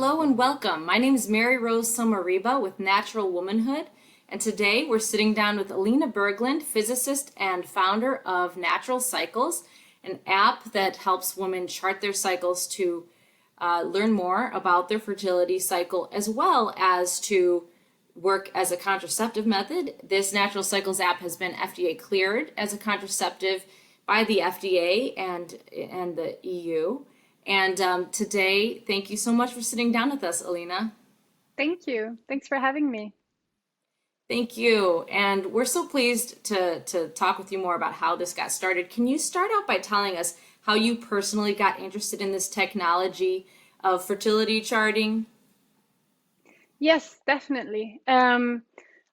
Hello and welcome. My name is Mary Rose Somariba with Natural Womanhood, and today we're sitting down with Elina Berglund, physicist and founder of Natural Cycles, an app that helps women chart their cycles to learn more about their fertility cycle as well as to work as a contraceptive method. This Natural Cycles app has been FDA cleared as a contraceptive by the FDA and the EU. And today, thank you so much for sitting down with us, Elina. Thank you. Thanks for having me. Thank you. And we're so pleased to talk with you more about how this got started. Can you start out by telling us how you personally got interested in this technology of fertility charting? Yes, definitely.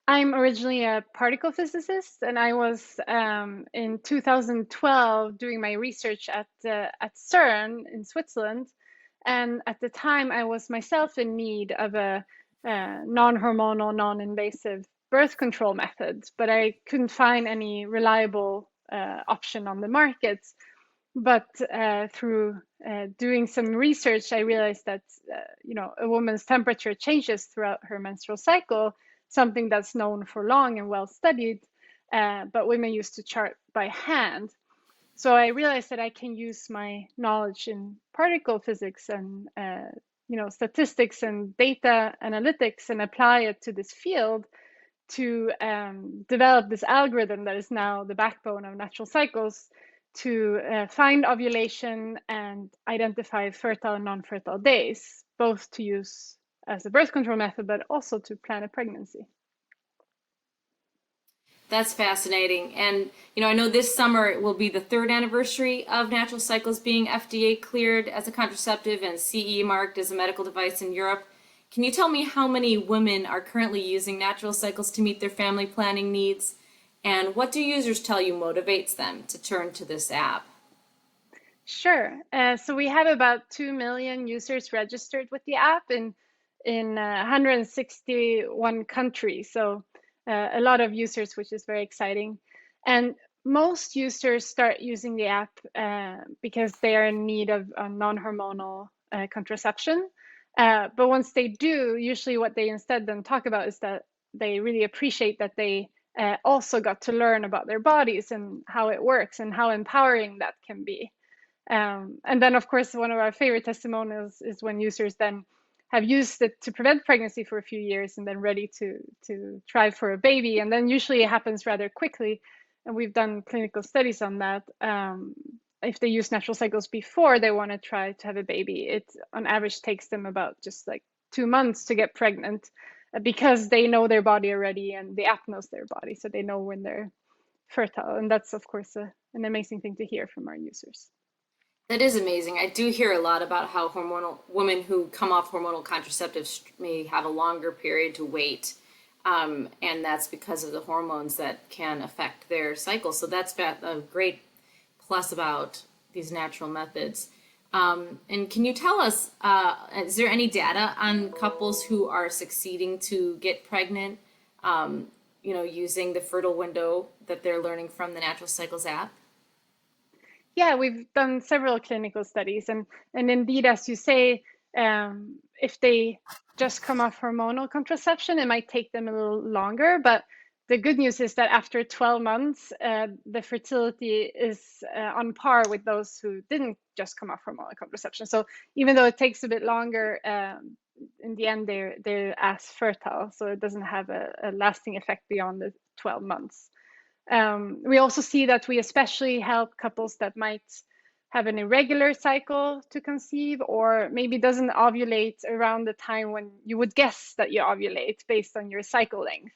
I'm originally a particle physicist, and I was in 2012 doing my research at CERN in Switzerland. And at the time, I was myself in need of a non-hormonal, non-invasive birth control method, but I couldn't find any reliable option on the market. But through doing some research, I realized that a woman's temperature changes throughout her menstrual cycle, something that's known for long and well studied, but women used to chart by hand. So I realized that I can use my knowledge in particle physics and statistics and data analytics and apply it to this field to develop this algorithm that is now the backbone of natural cycles to find ovulation and identify fertile and non-fertile days, both to use as a birth control method, but also to plan a pregnancy. That's fascinating. And, I know this summer will be the third anniversary of Natural Cycles being FDA cleared as a contraceptive and CE marked as a medical device in Europe. Can you tell me how many women are currently using Natural Cycles to meet their family planning needs? And what do users tell you motivates them to turn to this app? Sure. So we have about 2 million users registered with the app in 161 countries. So a lot of users, which is very exciting. And most users start using the app because they are in need of non-hormonal contraception. But once they do, usually what they instead then talk about is that they really appreciate that they also got to learn about their bodies and how it works and how empowering that can be. And then, of course, one of our favorite testimonials is when users then have used it to prevent pregnancy for a few years and then ready to try for a baby. And then usually it happens rather quickly. And we've done clinical studies on that. If they use natural cycles before they want to try to have a baby, it on average takes them about just like 2 months to get pregnant because they know their body already and the app knows their body. So they know when they're fertile. And that's, of course, an amazing thing to hear from our users. That is amazing. I do hear a lot about how hormonal women who come off hormonal contraceptives may have a longer period to wait, and that's because of the hormones that can affect their cycle. So that's a great plus about these natural methods. And can you tell us, is there any data on couples who are succeeding to get pregnant, using the fertile window that they're learning from the Natural Cycles app? Yeah, we've done several clinical studies, and indeed, as you say, if they just come off hormonal contraception, it might take them a little longer. But the good news is that after 12 months, the fertility is on par with those who didn't just come off hormonal contraception. So even though it takes a bit longer, in the end, they're as fertile. So it doesn't have a lasting effect beyond the 12 months. We also see that we especially help couples that might have an irregular cycle to conceive or maybe doesn't ovulate around the time when you would guess that you ovulate based on your cycle length.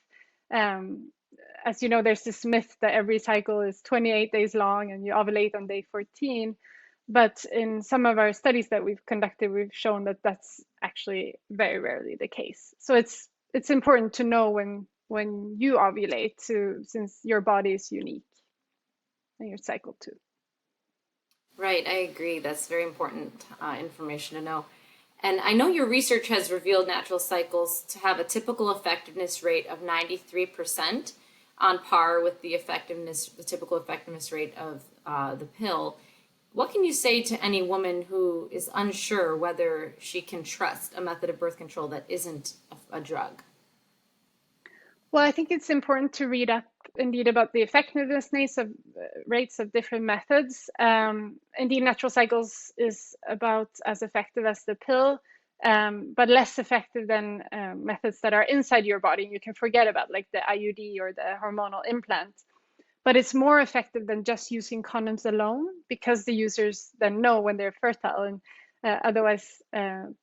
Um, as you know, there's this myth that every cycle is 28 days long and you ovulate on day 14. But in some of our studies that we've conducted, we've shown that that's actually very rarely the case. So it's important to know when you ovulate too, since your body is unique and your cycle too. Right, I agree. That's very important information to know. And I know your research has revealed natural cycles to have a typical effectiveness rate of 93% on par with the typical effectiveness rate of the pill. What can you say to any woman who is unsure whether she can trust a method of birth control that isn't a drug? Well, I think it's important to read up indeed about the effectiveness of rates of different methods. Indeed, natural cycles is about as effective as the pill, but less effective than methods that are inside your body. You can forget about, like the IUD or the hormonal implant. But it's more effective than just using condoms alone, because the users then know when they're fertile, and otherwise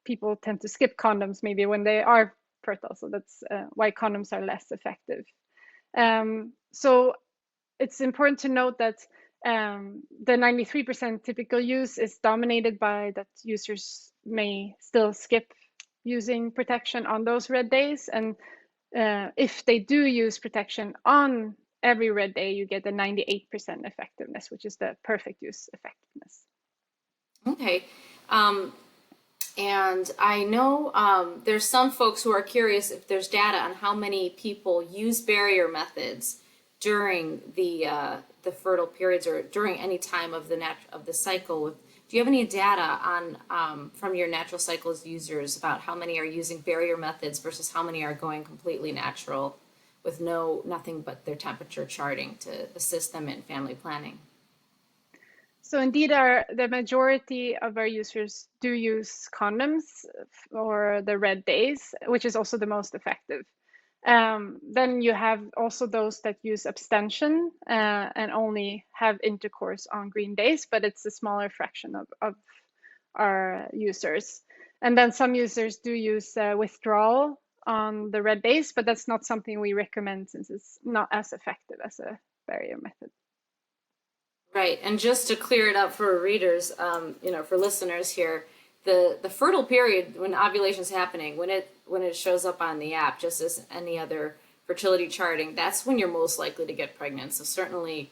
people tend to skip condoms maybe when they are fertile. So that's why condoms are less effective. So it's important to note that the 93% typical use is dominated by that users may still skip using protection on those red days. And if they do use protection on every red day, you get a 98% effectiveness, which is the perfect use effectiveness. Okay. Um, and I know there's some folks who are curious if there's data on how many people use barrier methods during the fertile periods or during any time of the cycle. Do you have any data on from your natural cycles users about how many are using barrier methods versus how many are going completely natural with nothing but their temperature charting to assist them in family planning? So indeed, the majority of our users do use condoms for the red days, which is also the most effective. Then you have also those that use abstention and only have intercourse on green days, but it's a smaller fraction of our users. And then some users do use withdrawal on the red days, but that's not something we recommend since it's not as effective as a barrier method. Right, and just to clear it up for readers, for listeners here, the fertile period when ovulation is happening, when it shows up on the app, just as any other fertility charting, that's when you're most likely to get pregnant. So certainly,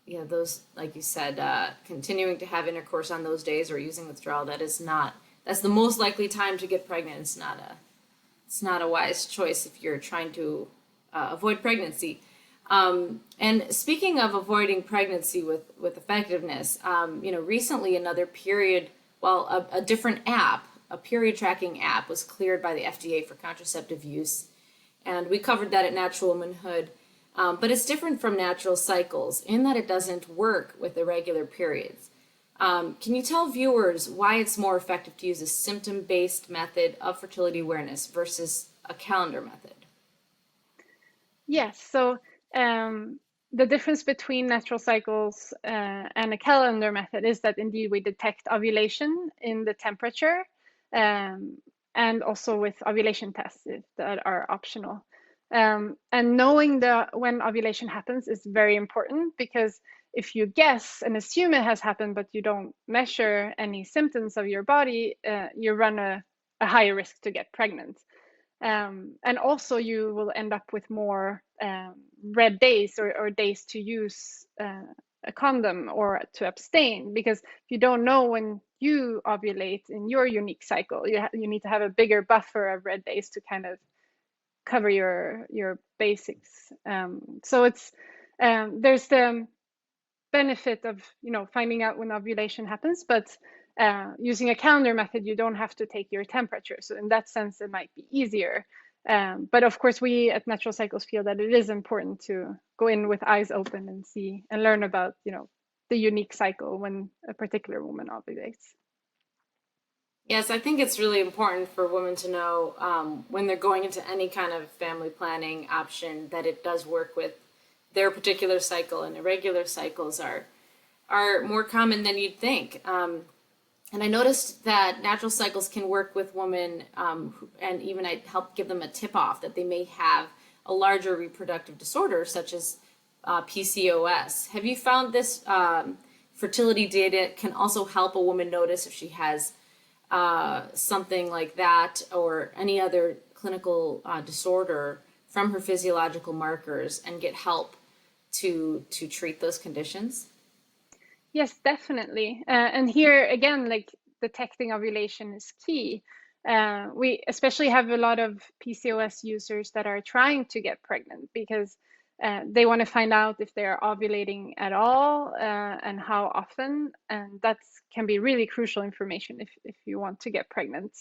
those, like you said, continuing to have intercourse on those days or using withdrawal, that's the most likely time to get pregnant. It's not a wise choice if you're trying to avoid pregnancy. And speaking of avoiding pregnancy with effectiveness, recently another a different app, a period tracking app, was cleared by the FDA for contraceptive use. And we covered that at Natural Womanhood. But it's different from natural cycles in that it doesn't work with irregular periods. Can you tell viewers why it's more effective to use a symptom-based method of fertility awareness versus a calendar method? Yes, so the difference between natural cycles and a calendar method is that indeed we detect ovulation in the temperature and also with ovulation tests that are optional. And knowing when ovulation happens is very important, because if you guess and assume it has happened but you don't measure any symptoms of your body, you run a higher risk to get pregnant. And also you will end up with more red days or days to use a condom or to abstain, because if you don't know when you ovulate in your unique cycle, you need to have a bigger buffer of red days to kind of cover your basics. So it's there's the benefit of finding out when ovulation happens, but using a calendar method, you don't have to take your temperature. So in that sense, it might be easier. But of course, we at Natural Cycles feel that it is important to go in with eyes open and see and learn about the unique cycle when a particular woman ovulates. Yes, I think it's really important for women to know when they're going into any kind of family planning option that it does work with their particular cycle, and irregular cycles are more common than you'd think. And I noticed that natural cycles can work with women, and even I help give them a tip off that they may have a larger reproductive disorder, such as PCOS. Have you found this fertility data can also help a woman notice if she has something like that or any other clinical disorder from her physiological markers and get help to treat those conditions? Yes, definitely. And here again, like detecting ovulation is key. We especially have a lot of PCOS users that are trying to get pregnant because They want to find out if they are ovulating at all and how often, and that can be really crucial information if you want to get pregnant.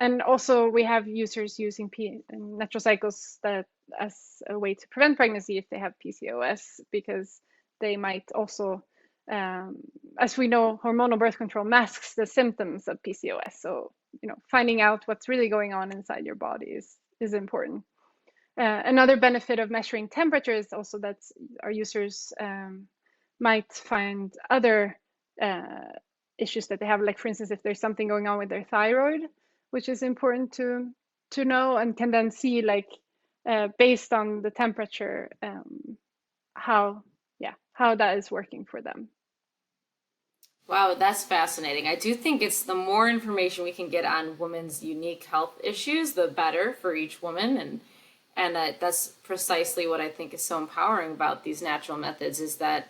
And also, we have users using natural cycles that as a way to prevent pregnancy if they have PCOS, because they might also, as we know, hormonal birth control masks the symptoms of PCOS. So, finding out what's really going on inside your body is important. Another benefit of measuring temperature is also that our users might find other issues that they have, like for instance, if there's something going on with their thyroid, which is important to know, and can then see, like, based on the temperature, how that is working for them. Wow, that's fascinating. I do think it's the more information we can get on women's unique health issues, the better for each woman, and that's precisely what I think is so empowering about these natural methods is that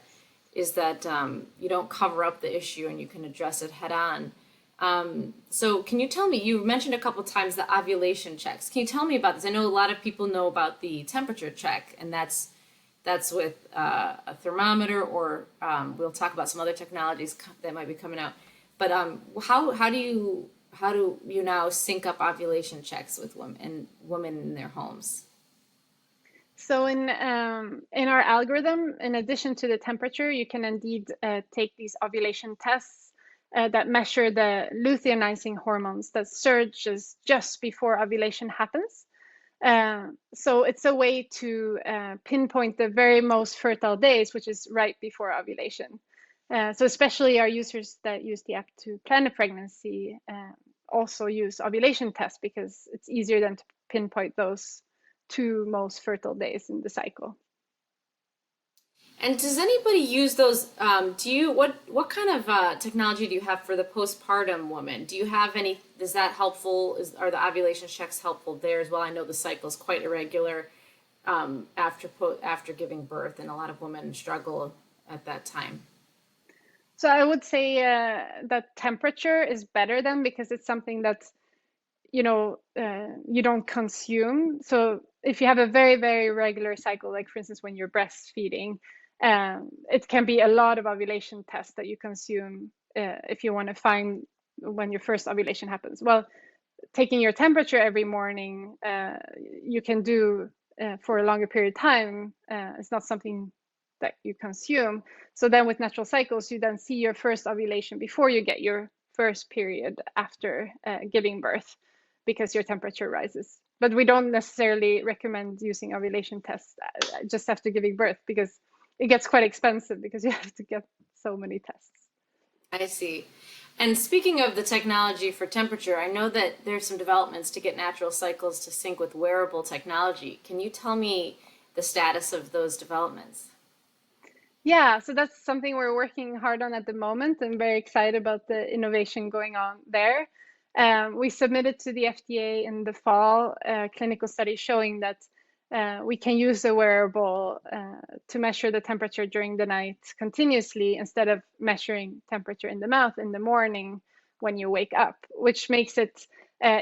you don't cover up the issue and you can address it head on. So can you tell me, you mentioned a couple times the ovulation checks. Can you tell me about this? I know a lot of people know about the temperature check, and that's with a thermometer, or we'll talk about some other technologies that might be coming out. But how do you now sync up ovulation checks with women in their homes? So in our algorithm, in addition to the temperature, you can indeed take these ovulation tests that measure the luteinizing hormones that surges just before ovulation happens. So it's a way to pinpoint the very most fertile days, which is right before ovulation. So especially our users that use the app to plan a pregnancy also use ovulation tests, because it's easier than to pinpoint those 2 most fertile days in the cycle. And does anybody use those? What kind of technology do you have for the postpartum woman? Do you have any? Is that helpful? Are the ovulation checks helpful there as well? I know the cycle is quite irregular after giving birth, and a lot of women struggle at that time. So I would say that temperature is better then, because it's something that you don't consume. So if you have a very, very regular cycle, like for instance, when you're breastfeeding, it can be a lot of ovulation tests that you consume if you want to find when your first ovulation happens. Well, taking your temperature every morning, you can do for a longer period of time. It's not something that you consume. So then with natural cycles, you then see your first ovulation before you get your first period after giving birth, because your temperature rises. But we don't necessarily recommend using ovulation tests just after giving birth, because it gets quite expensive because you have to get so many tests. I see. And speaking of the technology for temperature, I know that there's some developments to get natural cycles to sync with wearable technology. Can you tell me the status of those developments? Yeah, so that's something we're working hard on at the moment, and very excited about the innovation going on there. We submitted to the FDA in the fall a clinical study showing that we can use a wearable to measure the temperature during the night continuously, instead of measuring temperature in the mouth in the morning when you wake up, which makes it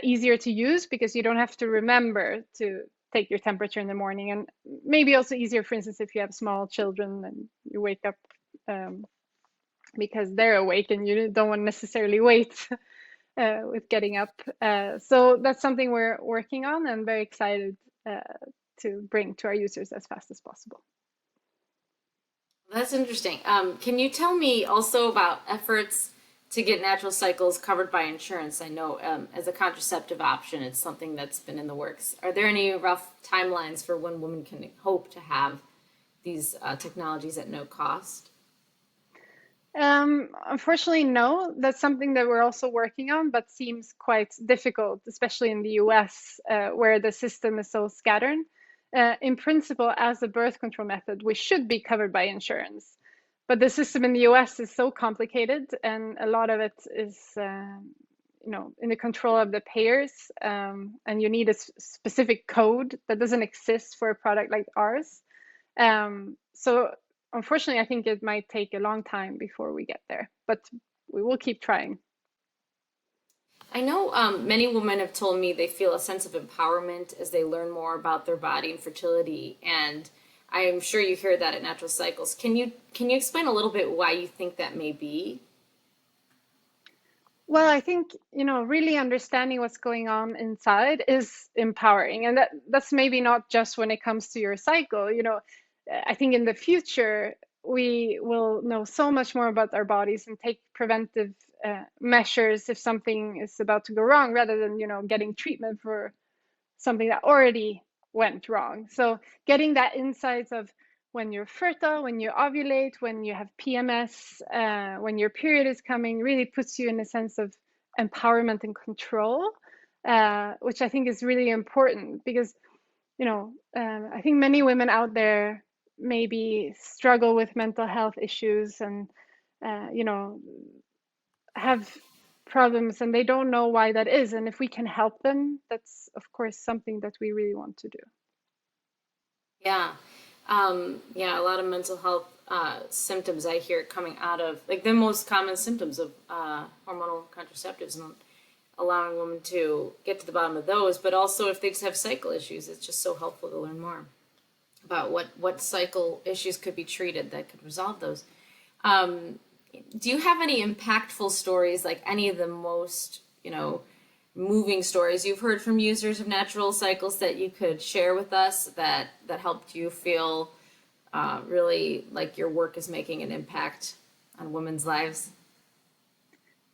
easier to use, because you don't have to remember to take your temperature in the morning, and maybe also easier, for instance, if you have small children and you wake up because they're awake and you don't want to necessarily wait with getting up. So that's something we're working on, and very excited to bring to our users as fast as possible. That's interesting. Can you tell me also about efforts to get natural cycles covered by insurance? I know as a contraceptive option, it's something that's been in the works. Are there any rough timelines for when women can hope to have these technologies at no cost? Unfortunately, no. That's something that we're also working on, but seems quite difficult, especially in the US, where the system is so scattered. In principle, as a birth control method, we should be covered by insurance. But the system in the US is so complicated, and a lot of it is, in the control of the payers, and you need a specific code that doesn't exist for a product like ours. So unfortunately, I think it might take a long time before we get there, but we will keep trying. I know many women have told me they feel a sense of empowerment as they learn more about their body and fertility, and I am sure you hear that at Natural Cycles. Can you explain a little bit why you think that may be? Well, I think, really understanding what's going on inside is empowering. And that's maybe not just when it comes to your cycle. I think in the future, we will know so much more about our bodies and take preventive measures if something is about to go wrong, rather than, getting treatment for something that already went wrong. So getting that insights of when you're fertile, when you ovulate, when you have PMS, when your period is coming, really puts you in a sense of empowerment and control, which I think is really important because, I think many women out there maybe struggle with mental health issues and, have problems and they don't know why that is. And if we can help them, that's of course something that we really want to do. Yeah. Yeah, a lot of mental health symptoms I hear coming out of, like the most common symptoms of hormonal contraceptives, and allowing women to get to the bottom of those. But also, if they just have cycle issues, it's just so helpful to learn more about what cycle issues could be treated that could resolve those. Um, do you have any impactful stories, like any of the most, moving stories you've heard from users of natural cycles that you could share with us that helped you feel really like your work is making an impact on women's lives?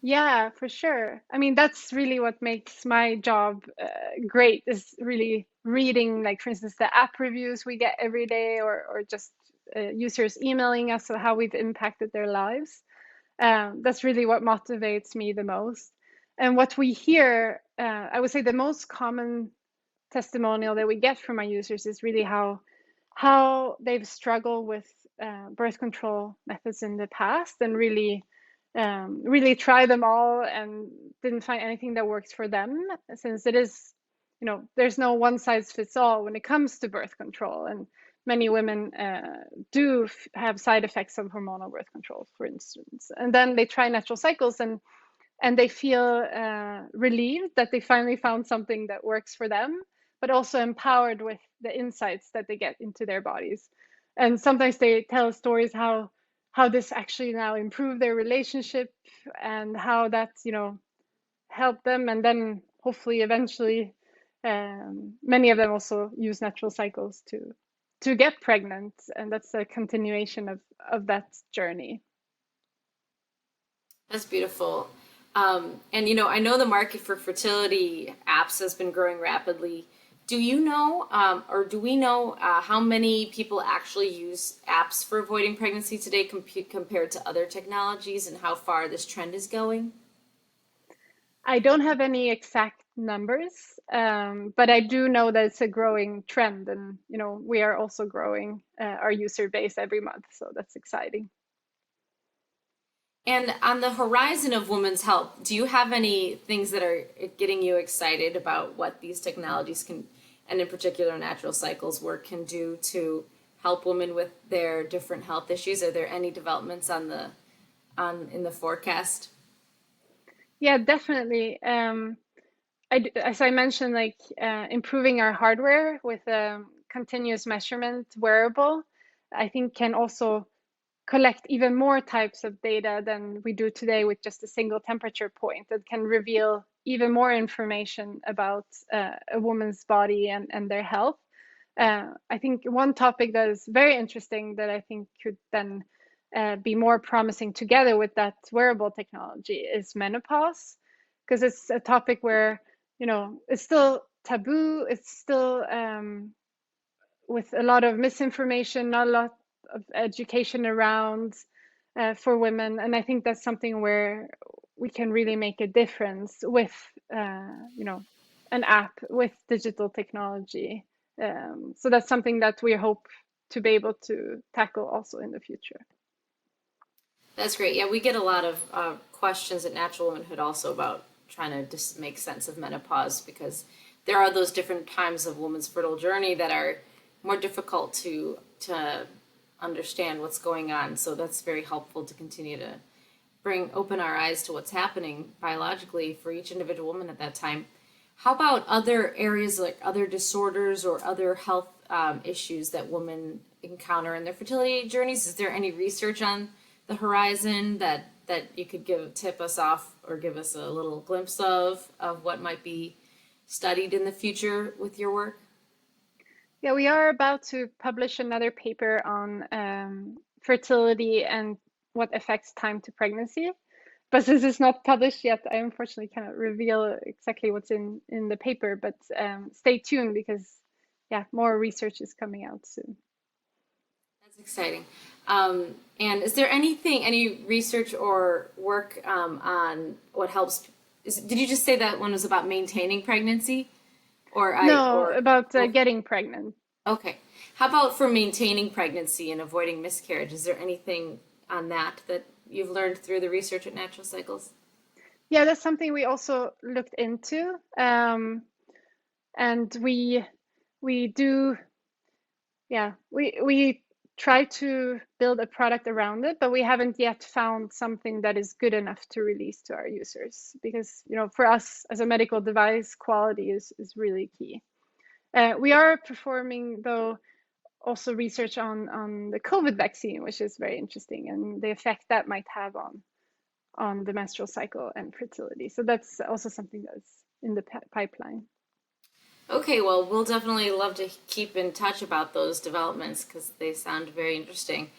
Yeah, for sure. I mean, that's really what makes my job great, is really reading, like, for instance, the app reviews we get every day, or just users emailing us of how we've impacted their lives. That's really what motivates me the most. And what we hear, I would say the most common testimonial that we get from our users is really how they've struggled with birth control methods in the past, and really try them all and didn't find anything that works for them, since it is, there's no one size fits all when it comes to birth control. And many women do have side effects of hormonal birth control, for instance. And then they try natural cycles, and they feel relieved that they finally found something that works for them, but also empowered with the insights that they get into their bodies. And sometimes they tell stories how this actually now improved their relationship, and how that's, helped them. And then hopefully eventually, many of them also use natural cycles to get pregnant, and that's a continuation of that journey. That's beautiful. And I know the market for fertility apps has been growing rapidly. Do you know, or do we know, how many people actually use apps for avoiding pregnancy today compared to other technologies, and how far this trend is going? I don't have any exact numbers, but I do know that it's a growing trend, and we are also growing our user base every month, so that's exciting. And on the horizon of women's health, do you have any things that are getting you excited about what these technologies can, and in particular natural cycles work, can do to help women with their different health issues? Are there any developments on in the forecast? Yeah, definitely. As I mentioned, like, improving our hardware with a continuous measurement wearable, I think can also collect even more types of data than we do today with just a single temperature point, that can reveal even more information about a woman's body and their health. I think one topic that is very interesting, that I think could then be more promising together with that wearable technology, is menopause, because it's a topic where, it's still taboo. It's still with a lot of misinformation, not a lot of education around for women. And I think that's something where we can really make a difference with, an app with digital technology. So that's something that we hope to be able to tackle also in the future. That's great. Yeah, we get a lot of questions at Natural Womanhood also about trying to just make sense of menopause, because there are those different times of woman's fertile journey that are more difficult to understand what's going on. So that's very helpful to continue to bring open our eyes to what's happening biologically for each individual woman at that time. How about other areas like other disorders or other health issues that women encounter in their fertility journeys? Is there any research on the horizon that you could tip us off or give us a little glimpse of what might be studied in the future with your work? Yeah, we are about to publish another paper on fertility and what affects time to pregnancy. But since it's not published yet, I unfortunately cannot reveal exactly what's in the paper. But stay tuned because, yeah, more research is coming out soon. That's exciting. And is there any research or work on what helps? Did you just say that one was about maintaining pregnancy, No, or about getting pregnant. okay? How about for maintaining pregnancy and avoiding miscarriage? Is there anything on that you've learned through the research at Natural Cycles? Yeah, that's something we also looked into, and we do, yeah, we try to build a product around it, but we haven't yet found something that is good enough to release to our users because, for us as a medical device, quality is really key. We are performing, though, also research on the COVID vaccine, which is very interesting, and the effect that might have on the menstrual cycle and fertility. So that's also something that's in the pipeline. Okay, well, we'll definitely love to keep in touch about those developments because they sound very interesting.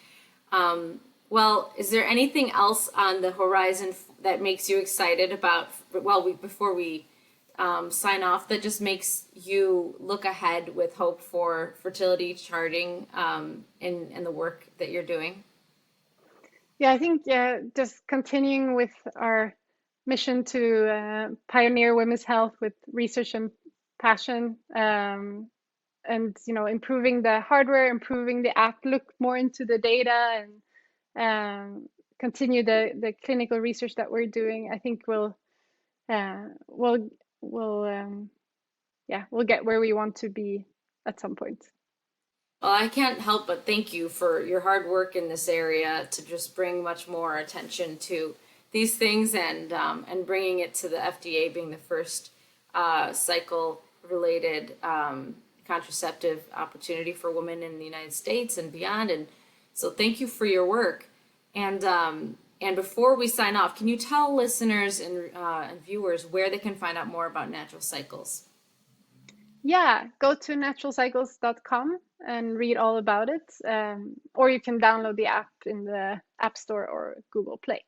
Well, is there anything else on the horizon that makes you excited about, before we sign off, that just makes you look ahead with hope for fertility charting in the work that you're doing? Yeah, I think just continuing with our mission to pioneer women's health with research and passion, and improving the hardware, improving the app, look more into the data, and continue the clinical research that we're doing. I think we'll yeah, we'll get where we want to be at some point. Well, I can't help but thank you for your hard work in this area to just bring much more attention to these things and bringing it to the FDA being the first cycle-related contraceptive opportunity for women in the United States and beyond. And so, thank you for your work. And before we sign off, can you tell listeners and viewers where they can find out more about Natural Cycles? Yeah, go to naturalcycles.com and read all about it. Or you can download the app in the App Store or Google Play.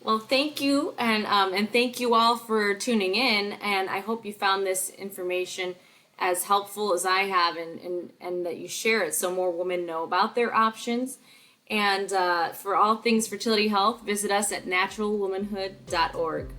Well, thank you, and thank you all for tuning in. And I hope you found this information as helpful as I have, and that you share it so more women know about their options. And for all things fertility health, visit us at naturalwomanhood.org.